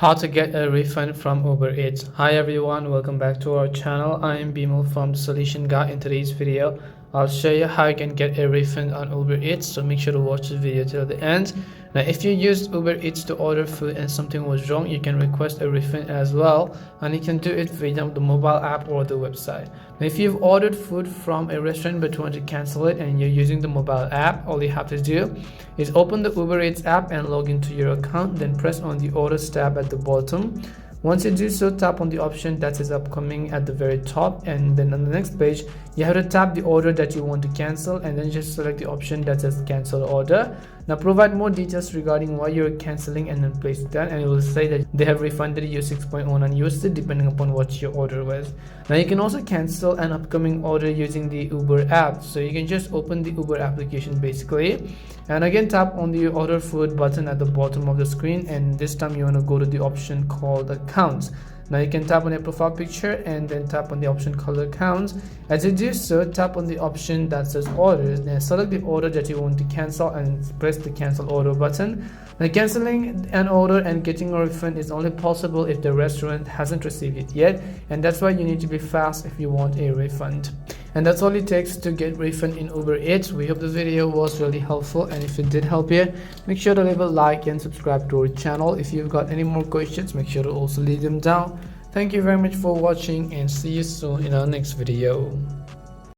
How to get a refund from Uber Eats. Hi everyone, welcome back to our channel. I am Bimal from the Solution Guide. In today's video, I'll show you how you can get a refund on Uber Eats, so make sure to watch the video till the end. Now if you used Uber Eats to order food and something was wrong, you can request a refund as well, and you can do it via the mobile app or the website. Now if you've ordered food from a restaurant but you want to cancel it and you're using the mobile app, all you have to do is open the Uber Eats app and log into your account, then press on the orders tab at the bottom. Once you do so, tap on the option that is upcoming at the very top, and then on the next page you have to tap the order that you want to cancel, and then just select the option that says cancel order. Now provide more details regarding why you're canceling and then place it down, and it will say that they have refunded you 6.19 USD depending upon what your order was. Now you can also cancel an upcoming order using the Uber app, so you can just open the Uber application basically, and again tap on the order food button at the bottom of the screen, and this time you want to go to the option called accounts. Now you can tap on your profile picture and then tap on the option called accounts. As you do so, tap on the option that says orders, then select the order that you want to cancel and press the cancel order button. Now canceling an order and getting a refund is only possible if the restaurant hasn't received it yet, and that's why you need to be fast if you want a refund. And that's all it takes to get refund in Uber Eats. We hope this video was really helpful, and if it did help you, make sure to leave a like and subscribe to our channel. If you've got any more questions, make sure to also leave them down. Thank you very much for watching, and see you soon in our next video.